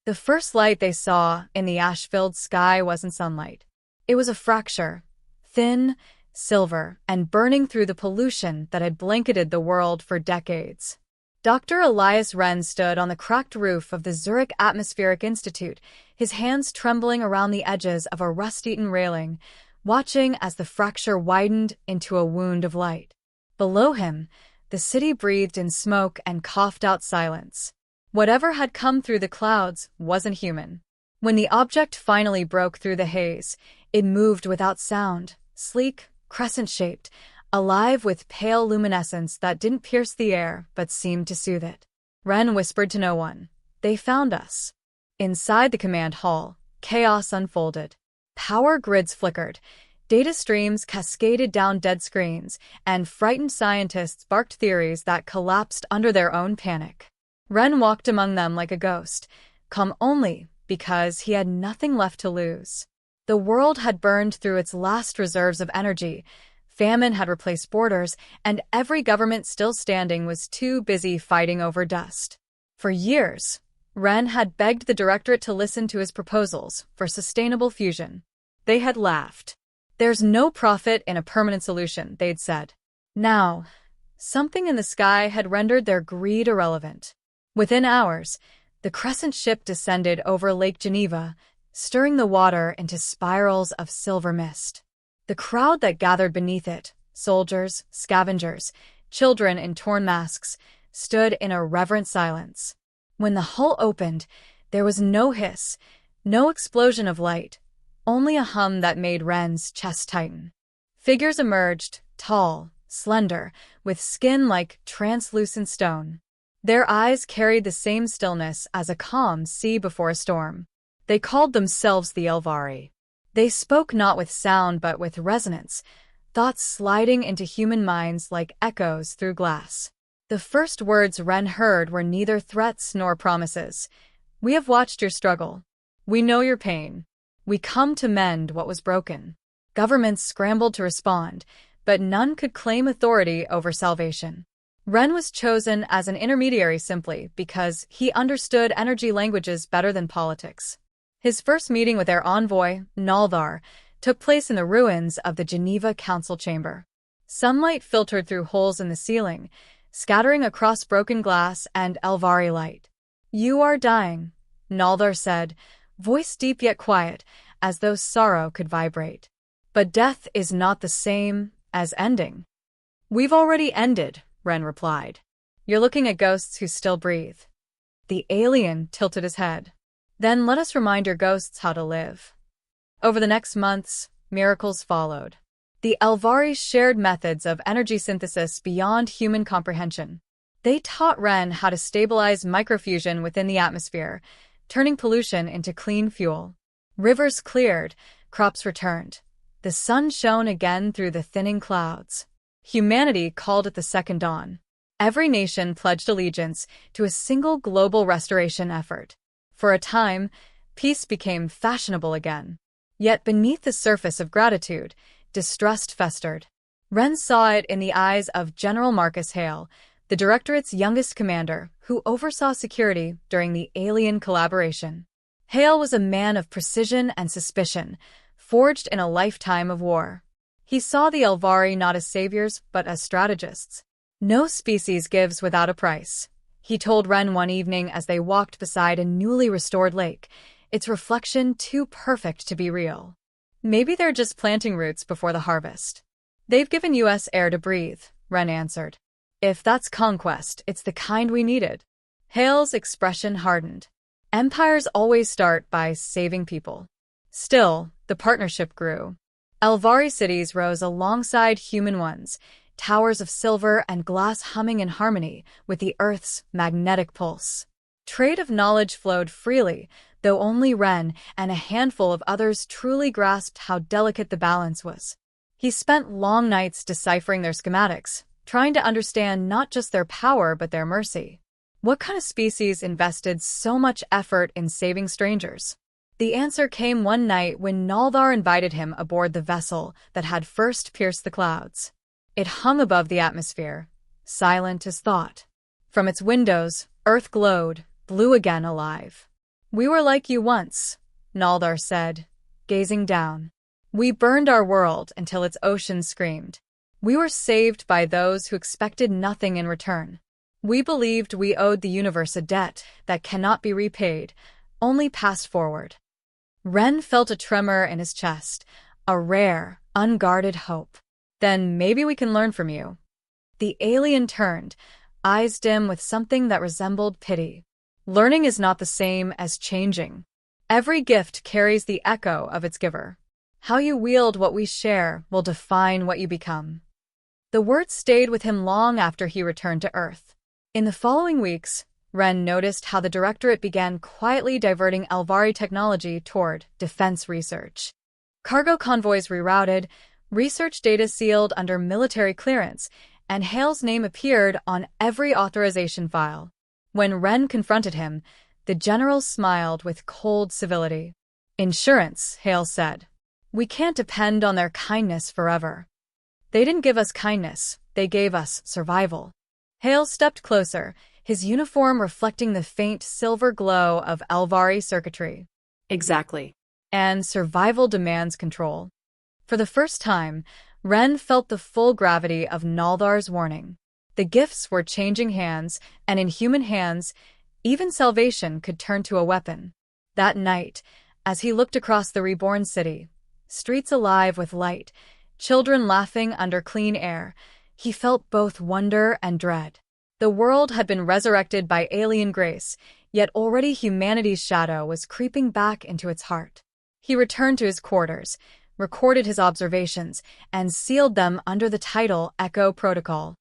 The first light they saw in the ash-filled sky wasn't sunlight. It was a fracture, thin, silver, and burning through the pollution that had blanketed the world for decades. Dr. Elias Wren stood on the cracked roof of the Zurich Atmospheric Institute, his hands trembling around the edges of a rust-eaten railing, watching as the fracture widened into a wound of light. Below him, the city breathed in smoke and coughed out silence. Whatever had come through the clouds wasn't human. When the object finally broke through the haze, it moved without sound, sleek, crescent-shaped, alive with pale luminescence that didn't pierce the air but seemed to soothe it. Wren whispered to no one. "They found us." Inside the command hall, chaos unfolded. Power grids flickered, data streams cascaded down dead screens, and frightened scientists barked theories that collapsed under their own panic. Wren walked among them like a ghost, calm only because he had nothing left to lose. The world had burned through its last reserves of energy, famine had replaced borders, and every government still standing was too busy fighting over dust. For years, Wren had begged the Directorate to listen to his proposals for sustainable fusion. They had laughed. "There's no profit in a permanent solution," they'd said. Now, something in the sky had rendered their greed irrelevant. Within hours, the crescent ship descended over Lake Geneva, stirring the water into spirals of silver mist. The crowd that gathered beneath it, soldiers, scavengers, children in torn masks, stood in a reverent silence. When the hull opened, there was no hiss, no explosion of light, only a hum that made Wren's chest tighten. Figures emerged, tall, slender, with skin like translucent stone. Their eyes carried the same stillness as a calm sea before a storm. They called themselves the Aelvari. They spoke not with sound but with resonance, thoughts sliding into human minds like echoes through glass. The first words Wren heard were neither threats nor promises. "We have watched your struggle. We know your pain. We come to mend what was broken." Governments scrambled to respond, but none could claim authority over salvation. Wren was chosen as an intermediary simply because he understood energy languages better than politics. His first meeting with their envoy, Naldar, took place in the ruins of the Geneva Council chamber. Sunlight filtered through holes in the ceiling, scattering across broken glass and Aelvari light. "You are dying," Naldar said, voice deep yet quiet, as though sorrow could vibrate. "But death is not the same as ending." "We've already ended," Wren replied. "You're looking at ghosts who still breathe." The alien tilted his head. "Then let us remind your ghosts how to live." Over the next months, miracles followed. The Aelvari shared methods of energy synthesis beyond human comprehension. They taught Wren how to stabilize microfusion within the atmosphere, turning pollution into clean fuel. Rivers cleared, crops returned. The sun shone again through the thinning clouds. Humanity called it the Second Dawn. Every nation pledged allegiance to a single global restoration effort. For a time, peace became fashionable again. Yet beneath the surface of gratitude, distrust festered. Wren saw it in the eyes of General Marcus Hale, the Directorate's youngest commander, who oversaw security during the alien collaboration. Hale was a man of precision and suspicion, forged in a lifetime of war. He saw the Aelvari not as saviors, but as strategists. "No species gives without a price," he told Wren one evening as they walked beside a newly restored lake, its reflection too perfect to be real. "Maybe they're just planting roots before the harvest." "They've given us air to breathe," Wren answered. "If that's conquest, it's the kind we needed." Hale's expression hardened. Empires always start by saving people. Still, the partnership grew. Aelvari cities rose alongside human ones, towers of silver and glass humming in harmony with the Earth's magnetic pulse. Trade of knowledge flowed freely, though only Wren and a handful of others truly grasped how delicate the balance was. He spent long nights deciphering their schematics, trying to understand not just their power but their mercy. What kind of species invested so much effort in saving strangers? The answer came one night when Naldar invited him aboard the vessel that had first pierced the clouds. It hung above the atmosphere, silent as thought. From its windows, Earth glowed, blue again alive. We were like you once, Naldar said, gazing down. We burned our world until its oceans screamed. We were saved by those who expected nothing in return. We believed we owed the universe a debt that cannot be repaid, only passed forward. Ren felt a tremor in his chest, a rare, unguarded hope. Then maybe we can learn from you. The alien turned, eyes dim with something that resembled pity. Learning is not the same as changing. Every gift carries the echo of its giver. How you wield what we share will define what you become. The words stayed with him long after he returned to Earth. In the following weeks, Ren noticed how the Directorate began quietly diverting Aelvari technology toward defense research. Cargo convoys rerouted, research data sealed under military clearance, and Hale's name appeared on every authorization file. When Ren confronted him, the general smiled with cold civility. Insurance, Hale said. We can't depend on their kindness forever. They didn't give us kindness, they gave us survival. Hale stepped closer, his uniform reflecting the faint silver glow of Aelvari circuitry. Exactly. And survival demands control. For the first time, Ren felt the full gravity of Naldar's warning. The gifts were changing hands, and in human hands, even salvation could turn to a weapon. That night, as he looked across the reborn city, streets alive with light, children laughing under clean air, he felt both wonder and dread. The world had been resurrected by alien grace, yet already humanity's shadow was creeping back into its heart. He returned to his quarters, recorded his observations, and sealed them under the title Echo Protocol.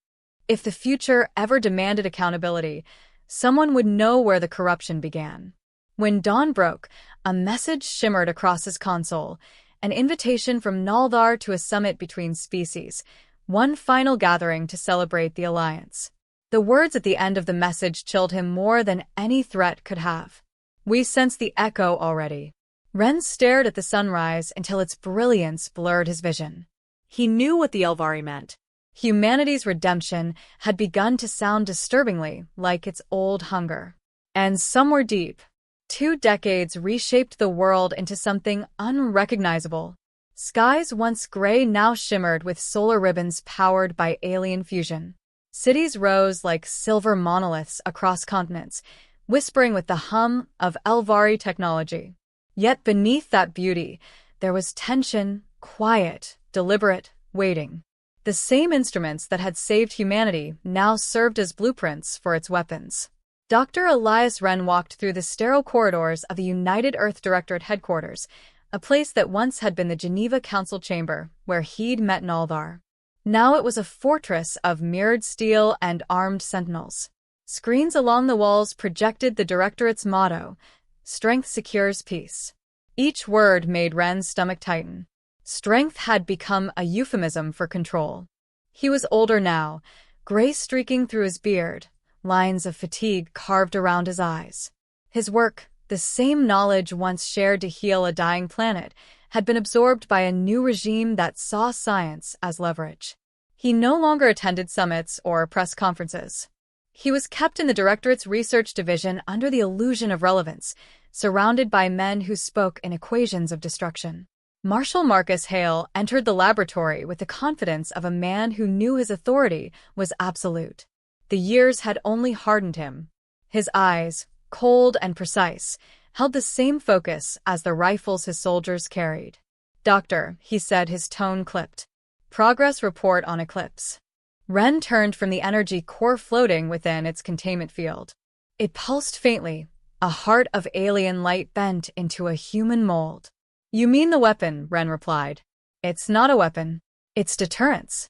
If the future ever demanded accountability, someone would know where the corruption began. When dawn broke, a message shimmered across his console, an invitation from Naldar to a summit between species, one final gathering to celebrate the alliance. The words at the end of the message chilled him more than any threat could have. We sense the echo already. Ren stared at the sunrise until its brilliance blurred his vision. He knew what the Aelvari meant. Humanity's redemption had begun to sound disturbingly like its old hunger. And somewhere deep, 2 decades reshaped the world into something unrecognizable. Skies once gray now shimmered with solar ribbons powered by alien fusion. Cities rose like silver monoliths across continents, whispering with the hum of Aelvari technology. Yet beneath that beauty, there was tension, quiet, deliberate, waiting. The same instruments that had saved humanity now served as blueprints for its weapons. Dr. Elias Wren walked through the sterile corridors of the United Earth Directorate headquarters, a place that once had been the Geneva Council chamber, where he'd met Naldar. Now it was a fortress of mirrored steel and armed sentinels. Screens along the walls projected the Directorate's motto, "Strength secures peace." Each word made Ren's stomach tighten. Strength had become a euphemism for control. He was older now, gray streaking through his beard, lines of fatigue carved around his eyes. His work, the same knowledge once shared to heal a dying planet, had been absorbed by a new regime that saw science as leverage. He no longer attended summits or press conferences. He was kept in the Directorate's research division under the illusion of relevance, surrounded by men who spoke in equations of destruction. Marshal Marcus Hale entered the laboratory with the confidence of a man who knew his authority was absolute. The years had only hardened him. His eyes, cold and precise, held the same focus as the rifles his soldiers carried. "Doctor," he said, his tone clipped. "Progress report on Eclipse." Ren turned from the energy core floating within its containment field. It pulsed faintly, a heart of alien light bent into a human mold. "You mean the weapon," Ren replied. "It's not a weapon. It's deterrence.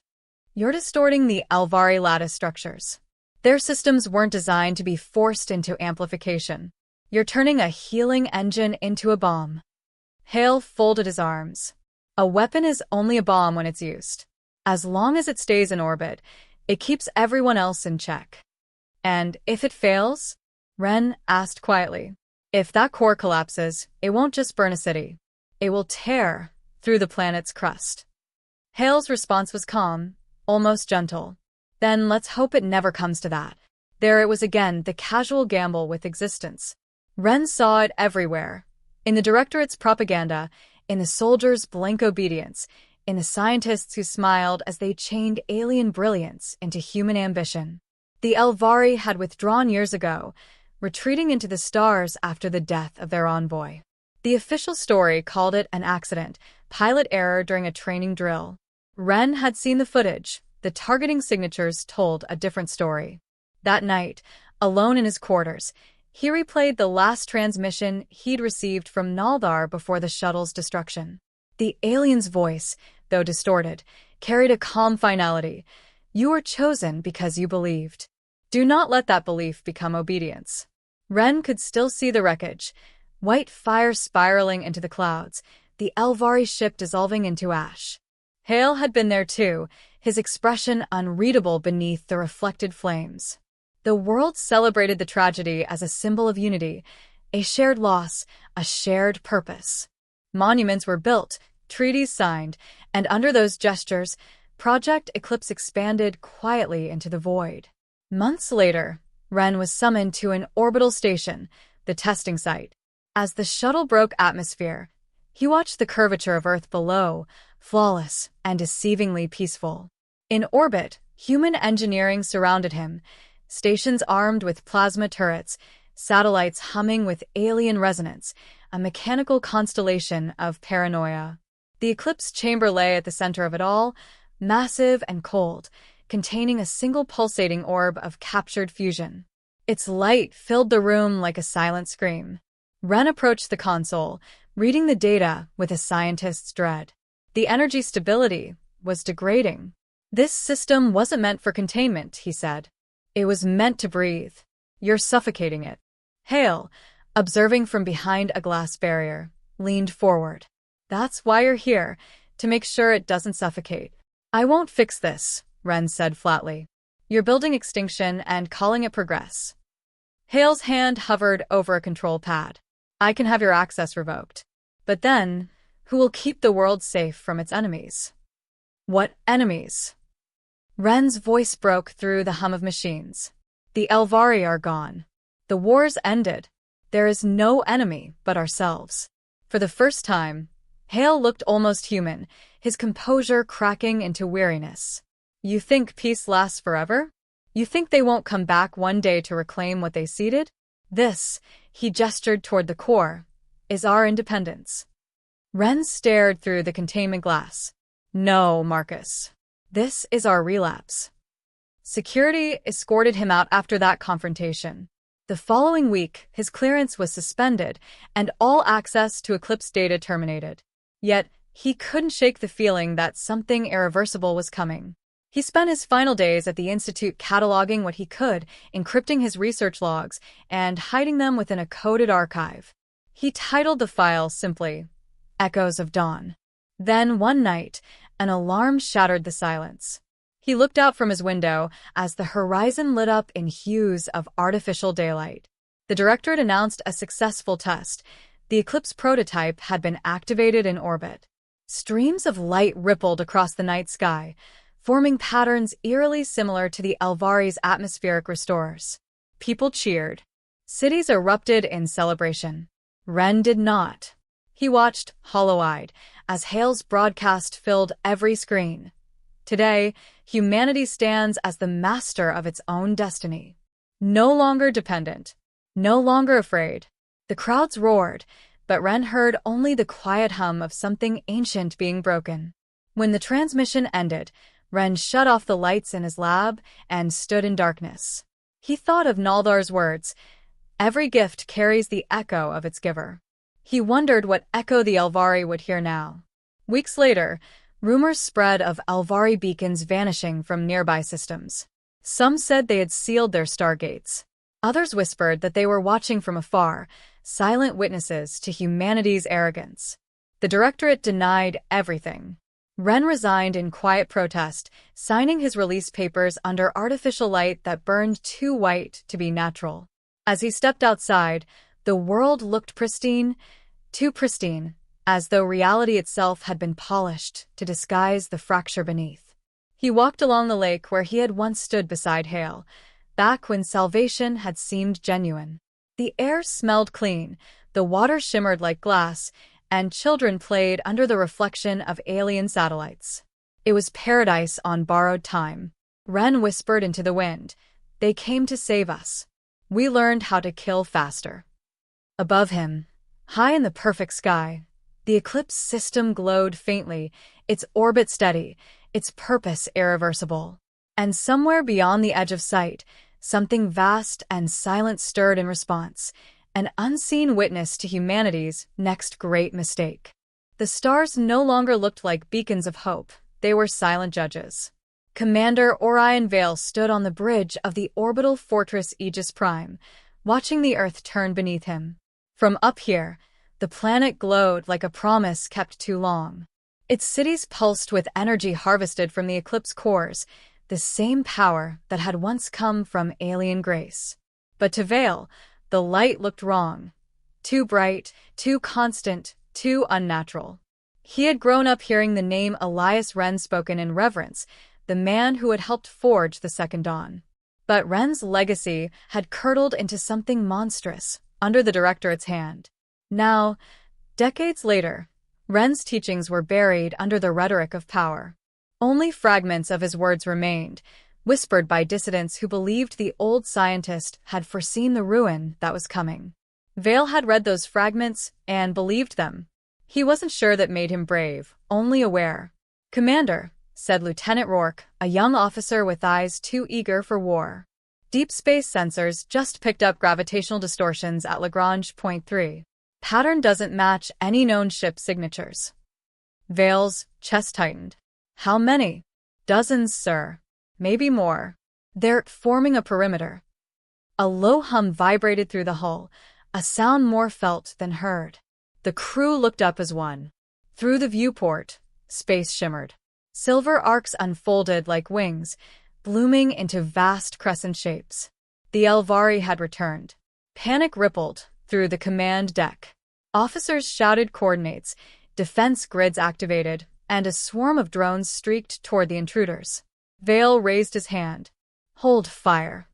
You're distorting the Aelvari lattice structures. Their systems weren't designed to be forced into amplification. You're turning a healing engine into a bomb." Hale folded his arms. "A weapon is only a bomb when it's used. As long as it stays in orbit, it keeps everyone else in check." "And if it fails?" Ren asked quietly. "If that core collapses, it won't just burn a city. It will tear through the planet's crust." Hale's response was calm, almost gentle. "Then let's hope it never comes to that." There it was again, the casual gamble with existence. Ren saw it everywhere. In the Directorate's propaganda, in the soldiers' blank obedience, in the scientists who smiled as they chained alien brilliance into human ambition. The Aelvari had withdrawn years ago, retreating into the stars after the death of their envoy. The official story called it an accident, pilot error during a training drill. Ren had seen the footage. The targeting signatures told a different story. That night, alone in his quarters, he replayed the last transmission he'd received from Naldar before the shuttle's destruction. The alien's voice, though distorted, carried a calm finality. You were chosen because you believed. Do not let that belief become obedience. Ren could still see the wreckage, white fire spiraling into the clouds, the Aelvari ship dissolving into ash. Hale had been there too, his expression unreadable beneath the reflected flames. The world celebrated the tragedy as a symbol of unity, a shared loss, a shared purpose. Monuments were built, treaties signed, and under those gestures, Project Eclipse expanded quietly into the void. Months later, Ren was summoned to an orbital station, the testing site. As the shuttle broke atmosphere, he watched the curvature of Earth below, flawless and deceivingly peaceful. In orbit, human engineering surrounded him, stations armed with plasma turrets, satellites humming with alien resonance, a mechanical constellation of paranoia. The Eclipse chamber lay at the center of it all, massive and cold, containing a single pulsating orb of captured fusion. Its light filled the room like a silent scream. Ren approached the console, reading the data with a scientist's dread. The energy stability was degrading. This system wasn't meant for containment, he said. It was meant to breathe. You're suffocating it. Hale, observing from behind a glass barrier, leaned forward. That's why you're here, to make sure it doesn't suffocate. I won't fix this, Ren said flatly. You're building Extinction and calling it progress. Hale's hand hovered over a control pad. I can have your access revoked. But then, who will keep the world safe from its enemies? What enemies? Ren's voice broke through the hum of machines. The Aelvari are gone. The war's ended. There is no enemy but ourselves. For the first time, Hale looked almost human, his composure cracking into weariness. You think peace lasts forever? You think they won't come back one day to reclaim what they ceded? This, he gestured toward the core, is our independence. Ren stared through the containment glass. No, Marcus. This is our relapse. Security escorted him out after that confrontation. The following week, his clearance was suspended and all access to Eclipse data terminated. Yet, he couldn't shake the feeling that something irreversible was coming. He spent his final days at the Institute cataloging what he could, encrypting his research logs, and hiding them within a coded archive. He titled the file simply, Echoes of Dawn. Then, one night, an alarm shattered the silence. He looked out from his window as the horizon lit up in hues of artificial daylight. The Directorate announced a successful test. The Eclipse prototype had been activated in orbit. Streams of light rippled across the night sky, forming patterns eerily similar to the Aelvari's atmospheric restorers. People cheered. Cities erupted in celebration. Ren did not. He watched, hollow-eyed, as Hale's broadcast filled every screen. Today, humanity stands as the master of its own destiny. No longer dependent. No longer afraid. The crowds roared, but Ren heard only the quiet hum of something ancient being broken. When the transmission ended, Ren shut off the lights in his lab and stood in darkness. He thought of Naldar's words, every gift carries the echo of its giver. He wondered what echo the Aelvari would hear now. Weeks later, rumors spread of Aelvari beacons vanishing from nearby systems. Some said they had sealed their stargates. Others whispered that they were watching from afar, silent witnesses to humanity's arrogance. The Directorate denied everything. Ren resigned in quiet protest, signing his release papers under artificial light that burned too white to be natural. As he stepped outside, the world looked pristine, too pristine, as though reality itself had been polished to disguise the fracture beneath. He walked along the lake where he had once stood beside Hale, back when salvation had seemed genuine. The air smelled clean, the water shimmered like glass, and children played under the reflection of alien satellites. It was paradise on borrowed time. Ren whispered into the wind. They came to save us. We learned how to kill faster. Above him, high in the perfect sky, the eclipse system glowed faintly, its orbit steady, its purpose irreversible. And somewhere beyond the edge of sight, something vast and silent stirred in response, an unseen witness to humanity's next great mistake. The stars no longer looked like beacons of hope, they were silent judges. Commander Orion Vale stood on the bridge of the orbital fortress Aegis Prime, watching the Earth turn beneath him. From up here, the planet glowed like a promise kept too long. Its cities pulsed with energy harvested from the eclipse cores, the same power that had once come from alien grace. But to Vale, the light looked wrong. Too bright, too constant, too unnatural. He had grown up hearing the name Elias Ren spoken in reverence, the man who had helped forge the Second Dawn. But Ren's legacy had curdled into something monstrous under the Directorate's hand. Now, decades later, Ren's teachings were buried under the rhetoric of power. Only fragments of his words remained, whispered by dissidents who believed the old scientist had foreseen the ruin that was coming. Vale had read those fragments and believed them. He wasn't sure that made him brave, only aware. "Commander," said Lieutenant Rourke, a young officer with eyes too eager for war. "Deep space sensors just picked up gravitational distortions at Lagrange Point 3. Pattern doesn't match any known ship signatures." Vale's chest tightened. "How many?" "Dozens, sir. Maybe more. They're forming a perimeter." A low hum vibrated through the hull, a sound more felt than heard. The crew looked up as one. Through the viewport, space shimmered. Silver arcs unfolded like wings, blooming into vast crescent shapes. The Aelvari had returned. Panic rippled through the command deck. Officers shouted coordinates, defense grids activated, and a swarm of drones streaked toward the intruders. Vale raised his hand. "Hold fire."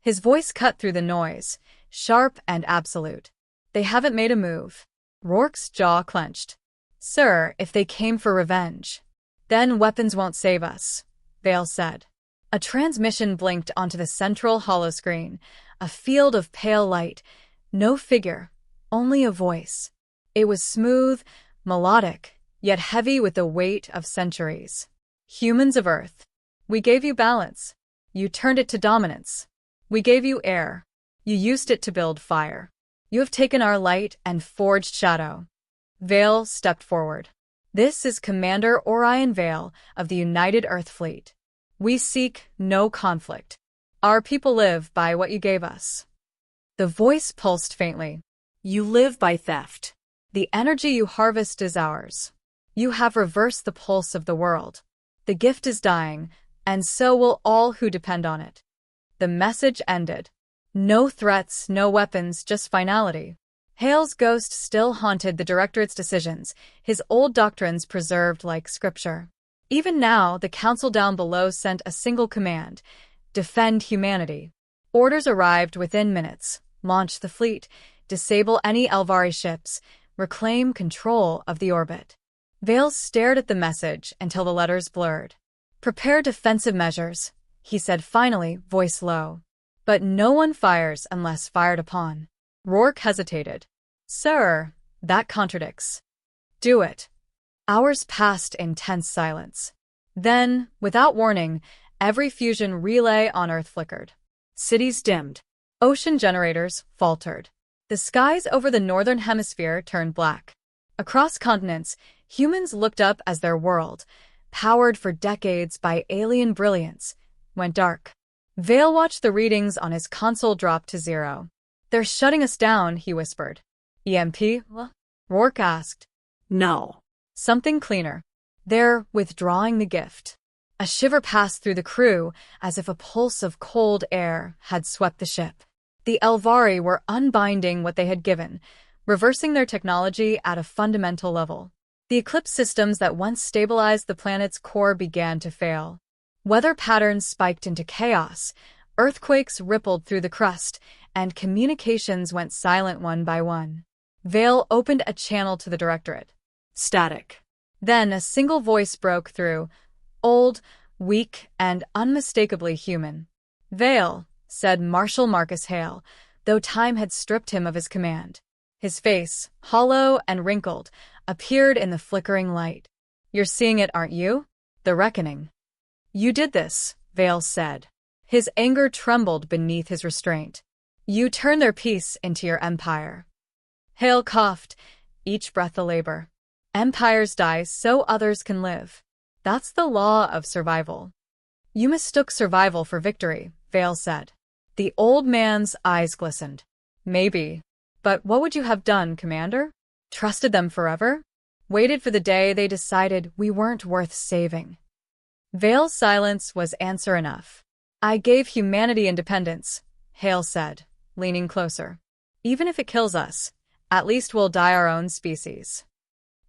His voice cut through the noise, sharp and absolute. "They haven't made a move." Rourke's jaw clenched. "Sir, if they came for revenge, then weapons won't save us," Vale said. A transmission blinked onto the central holoscreen, a field of pale light, no figure, only a voice. It was smooth, melodic, yet heavy with the weight of centuries. "Humans of Earth, we gave you balance. You turned it to dominance. We gave you air. You used it to build fire. You have taken our light and forged shadow." Vale stepped forward. "This is Commander Orion Vale of the United Earth Fleet. We seek no conflict. Our people live by what you gave us." The voice pulsed faintly. You live by theft. "The energy you harvest is ours. You have reversed the pulse of the world. The gift is dying, and so will all who depend on it." The message ended. No threats, no weapons, just finality. Hale's ghost still haunted the Directorate's decisions, his old doctrines preserved like scripture. Even now, the council down below sent a single command: defend humanity. Orders arrived within minutes: launch the fleet, disable any Aelvari ships, reclaim control of the orbit. Vale stared at the message until the letters blurred. "Prepare defensive measures," he said finally, voice low. "But no one fires unless fired upon." Rourke hesitated. "Sir, that contradicts." "Do it." Hours passed in tense silence. Then, without warning, every fusion relay on Earth flickered. Cities dimmed. Ocean generators faltered. The skies over the northern hemisphere turned black. Across continents, humans looked up as their world, powered for decades by alien brilliance, went dark. Vale watched the readings on his console drop to 0. "They're shutting us down," he whispered. "EMP?" Rourke asked. No. "Something cleaner. They're withdrawing the gift." A shiver passed through the crew, as if a pulse of cold air had swept the ship. The Aelvari were unbinding what they had given, reversing their technology at a fundamental level. The eclipse systems that once stabilized the planet's core began to fail. Weather patterns spiked into chaos, earthquakes rippled through the crust, and communications went silent one by one. Vale opened a channel to the Directorate. Static. Then a single voice broke through, old, weak, and unmistakably human. "Vale," said Marshal Marcus Hale, though time had stripped him of his command. His face, hollow and wrinkled, appeared in the flickering light. "You're seeing it, aren't you? The reckoning." "You did this," Vale said. His anger trembled beneath his restraint. "You turned their peace into your empire." Hale coughed, each breath a labor. "Empires die so others can live. That's the law of survival." "You mistook survival for victory," Vale said. The old man's eyes glistened. "Maybe. But what would you have done, Commander? Trusted them forever? Waited for the day they decided we weren't worth saving?" Vale's silence was answer enough. "I gave humanity independence," Hale said, leaning closer. "Even if it kills us, at least we'll die our own species."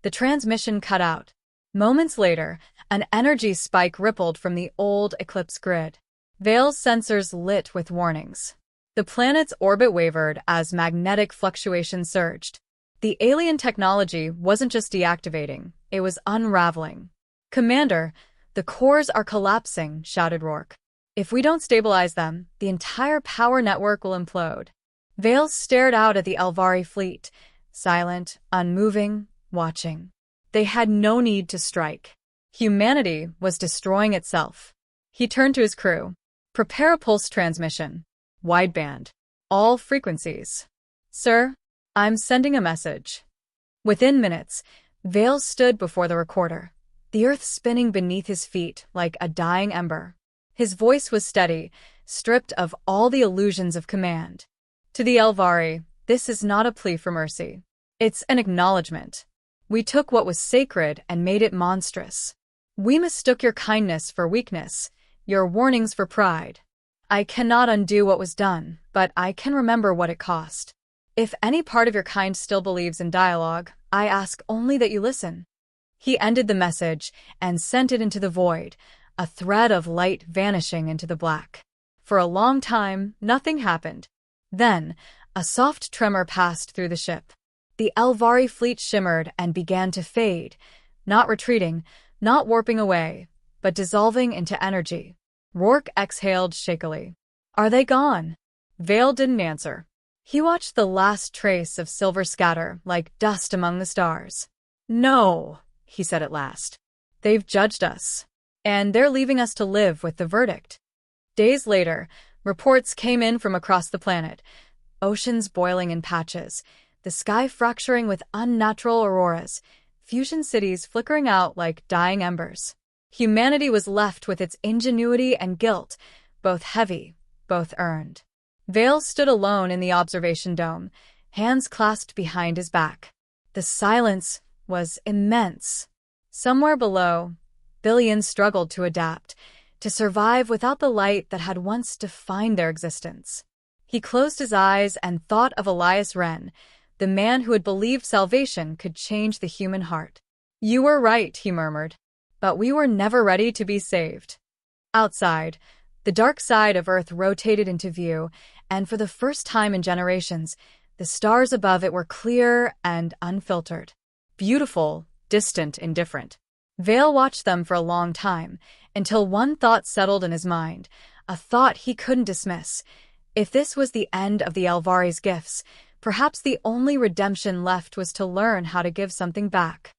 The transmission cut out. Moments later, an energy spike rippled from the old Eclipse grid. Vale's sensors lit with warnings. The planet's orbit wavered as magnetic fluctuation surged. The alien technology wasn't just deactivating, it was unraveling. "Commander, the cores are collapsing," shouted Rourke. "If we don't stabilize them, the entire power network will implode." Vale stared out at the Aelvari fleet, silent, unmoving, watching. They had no need to strike. Humanity was destroying itself. He turned to his crew. "Prepare a pulse transmission. Wideband. All frequencies." "Sir, I'm sending a message." Within minutes, Vale stood before the recorder, the earth spinning beneath his feet like a dying ember. His voice was steady, stripped of all the illusions of command. "To the Aelvari, this is not a plea for mercy. It's an acknowledgement. We took what was sacred and made it monstrous. We mistook your kindness for weakness, your warnings for pride. I cannot undo what was done, but I can remember what it cost. If any part of your kind still believes in dialogue, I ask only that you listen." He ended the message and sent it into the void, a thread of light vanishing into the black. For a long time, nothing happened. Then, a soft tremor passed through the ship. The Aelvari fleet shimmered and began to fade, not retreating, not warping away, but dissolving into energy. Rourke exhaled shakily. "Are they gone?" Vale didn't answer. He watched the last trace of silver scatter like dust among the stars. "No," he said at last. "They've judged us. And they're leaving us to live with the verdict." Days later, reports came in from across the planet. Oceans boiling in patches, the sky fracturing with unnatural auroras, fusion cities flickering out like dying embers. Humanity was left with its ingenuity and guilt, both heavy, both earned. Vale stood alone in the observation dome, hands clasped behind his back. The silence was immense. Somewhere below, billions struggled to adapt, to survive without the light that had once defined their existence. He closed his eyes and thought of Elias Wren, the man who had believed salvation could change the human heart. "You were right," he murmured, "but we were never ready to be saved." Outside, the dark side of Earth rotated into view, and for the first time in generations, the stars above it were clear and unfiltered. Beautiful, distant, indifferent. Vale watched them for a long time, until one thought settled in his mind, a thought he couldn't dismiss. If this was the end of the Aelvari's gifts, perhaps the only redemption left was to learn how to give something back.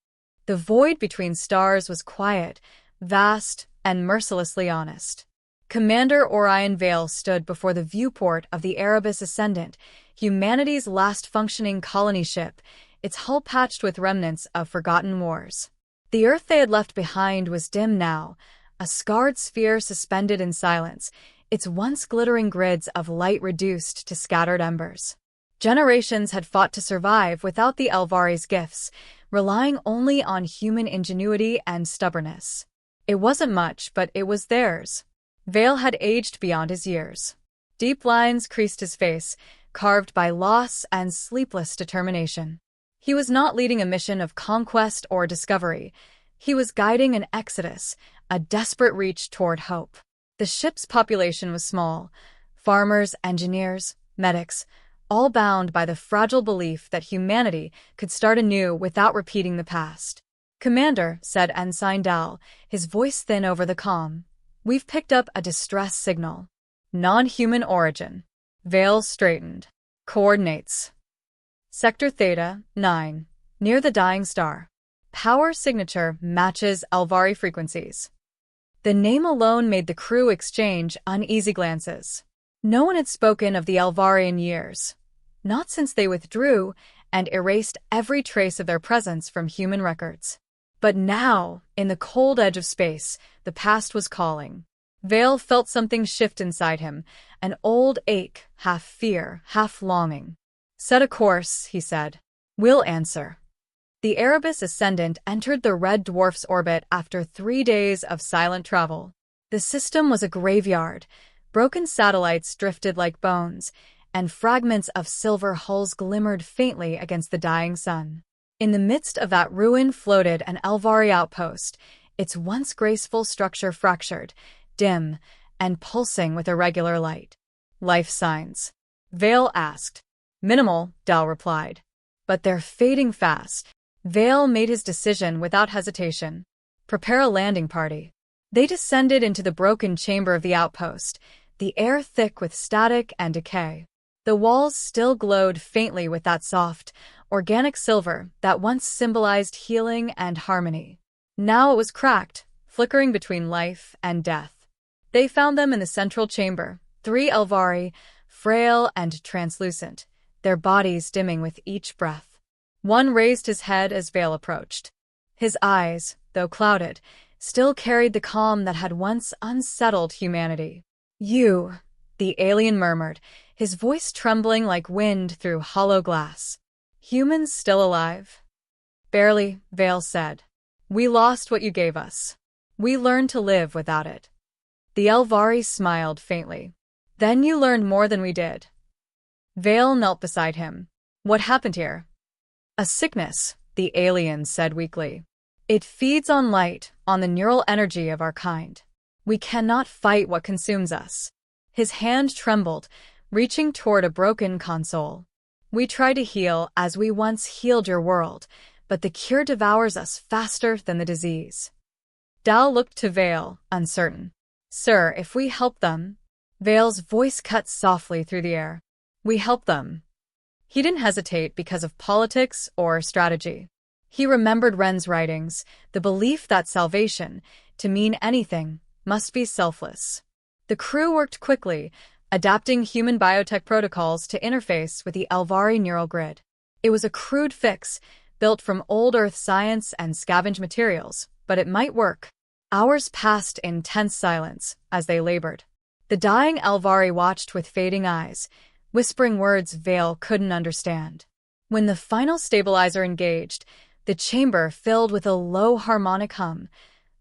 The void between stars was quiet, vast, and mercilessly honest. Commander Orion Vale stood before the viewport of the Erebus Ascendant, humanity's last functioning colony ship, its hull patched with remnants of forgotten wars. The Earth they had left behind was dim now, a scarred sphere suspended in silence, its once glittering grids of light reduced to scattered embers. Generations had fought to survive without the Aelvari's gifts, relying only on human ingenuity and stubbornness. It wasn't much, but it was theirs. Vale had aged beyond his years. Deep lines creased his face, carved by loss and sleepless determination. He was not leading a mission of conquest or discovery. He was guiding an exodus, a desperate reach toward hope. The ship's population was small. Farmers, engineers, medics, all bound by the fragile belief that humanity could start anew without repeating the past. "Commander," said Ensign Dal, his voice thin over the comm, "we've picked up a distress signal. Non-human origin." Vale straightened. "Coordinates. Sector Theta, 9, near the dying star. Power signature matches Aelvari frequencies." The name alone made the crew exchange uneasy glances. No one had spoken of the Aelvari in years, not since they withdrew and erased every trace of their presence from human records. But now, in the cold edge of space, the past was calling. Vale felt something shift inside him, an old ache, half fear, half longing. "Set a course," he said. "We'll answer." The Erebus Ascendant entered the red dwarf's orbit after 3 days of silent travel. The system was a graveyard. Broken satellites drifted like bones, and fragments of silver hulls glimmered faintly against the dying sun. In the midst of that ruin floated an Aelvari outpost, its once graceful structure fractured, dim, and pulsing with irregular light. "Life signs?" Vale asked. "Minimal," Dal replied. "But they're fading fast." Vale made his decision without hesitation. "Prepare a landing party." They descended into the broken chamber of the outpost, the air thick with static and decay. The walls still glowed faintly with that soft, organic silver that once symbolized healing and harmony. Now it was cracked, flickering between life and death. They found them in the central chamber, 3 Aelvari, frail and translucent, their bodies dimming with each breath. One raised his head as Vale approached. His eyes, though clouded, still carried the calm that had once unsettled humanity. "You," the alien murmured, his voice trembling like wind through hollow glass. "Humans still alive?" "Barely," Vale said. "We lost what you gave us. We learned to live without it." The Aelvari smiled faintly. "Then you learned more than we did." Vale knelt beside him. "What happened here?" "A sickness," the alien said weakly. "It feeds on light, on the neural energy of our kind. We cannot fight what consumes us." His hand trembled, reaching toward a broken console. "We try to heal as we once healed your world, but the cure devours us faster than the disease." Dal looked to Vale, uncertain. "Sir, if we help them—" Vale's voice cut softly through the air. "We help them." He didn't hesitate because of politics or strategy. He remembered Ren's writings, the belief that salvation, to mean anything, must be selfless. The crew worked quickly, adapting human biotech protocols to interface with the Aelvari neural grid. It was a crude fix, built from old Earth science and scavenged materials, but it might work. Hours passed in tense silence as they labored. The dying Aelvari watched with fading eyes, whispering words Vale couldn't understand. When the final stabilizer engaged, the chamber filled with a low harmonic hum,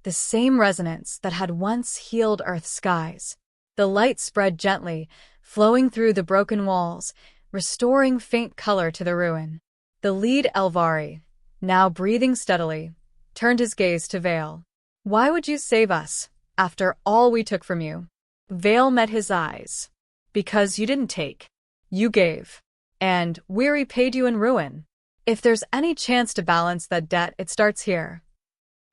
the same resonance that had once healed Earth's skies. The light spread gently, flowing through the broken walls, restoring faint color to the ruin. The lead Aelvari, now breathing steadily, turned his gaze to Vale. "Why would you save us, after all we took from you?" Vale met his eyes. "Because you didn't take. You gave. And we repaid you in ruin. If there's any chance to balance that debt, it starts here."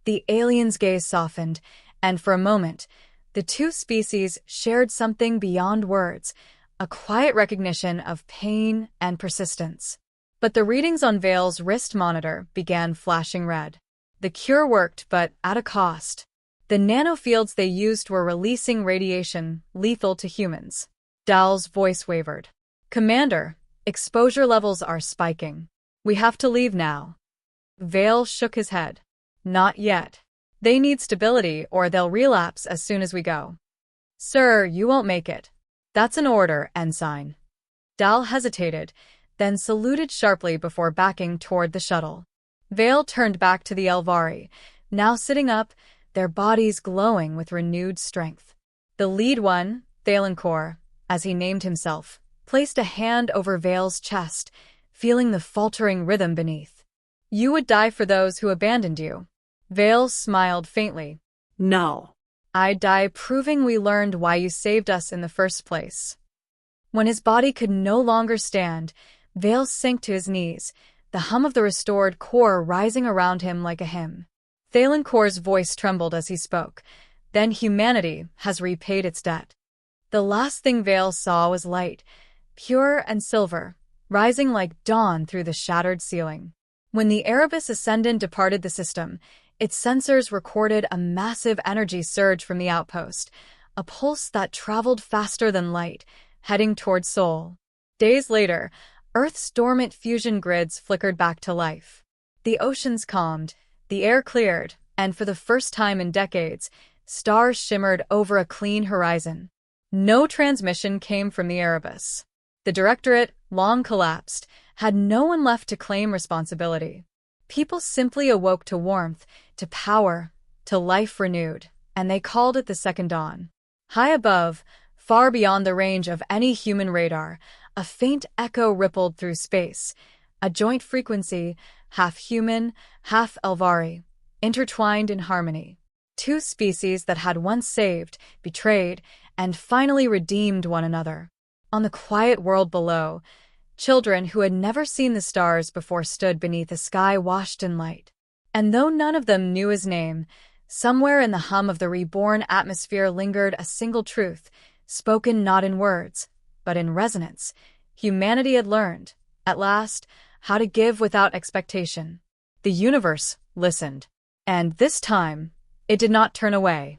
The alien's gaze softened, and for a moment, the two species shared something beyond words, a quiet recognition of pain and persistence. But the readings on Vale's wrist monitor began flashing red. The cure worked, but at a cost. The nanofields they used were releasing radiation lethal to humans. Dal's voice wavered. "Commander, exposure levels are spiking. We have to leave now." Vale shook his head. "Not yet. They need stability or they'll relapse as soon as we go." "Sir, you won't make it." "That's an order, Ensign." Dal hesitated, then saluted sharply before backing toward the shuttle. Vale turned back to the Aelvari, now sitting up, their bodies glowing with renewed strength. The lead one, Thalencor, as he named himself, placed a hand over Vale's chest, feeling the faltering rhythm beneath. "You would die for those who abandoned you." Vale smiled faintly. "No. "I'd die proving we learned why you saved us in the first place." When his body could no longer stand, Vale sank to his knees, the hum of the restored core rising around him like a hymn. Thalenkor's voice trembled as he spoke. Then humanity has repaid its debt. The last thing Vale saw was light, pure and silver, rising like dawn through the shattered ceiling. When the Erebus Ascendant departed the system, its sensors recorded a massive energy surge from the outpost, a pulse that traveled faster than light, heading toward Sol. Days later, Earth's dormant fusion grids flickered back to life. The oceans calmed, the air cleared, and for the first time in decades, stars shimmered over a clean horizon. No transmission came from the Erebus. The Directorate, long collapsed, had no one left to claim responsibility. People simply awoke to warmth, to power, to life renewed, and they called it the Second Dawn. High above, far beyond the range of any human radar, a faint echo rippled through space, a joint frequency, half human, half Aelvari, intertwined in harmony. Two species that had once saved, betrayed, and finally redeemed one another. On the quiet world below, children who had never seen the stars before stood beneath a sky washed in light. And though none of them knew his name, somewhere in the hum of the reborn atmosphere lingered a single truth, spoken not in words, but in resonance. Humanity had learned, at last, how to give without expectation. The universe listened. And this time, it did not turn away.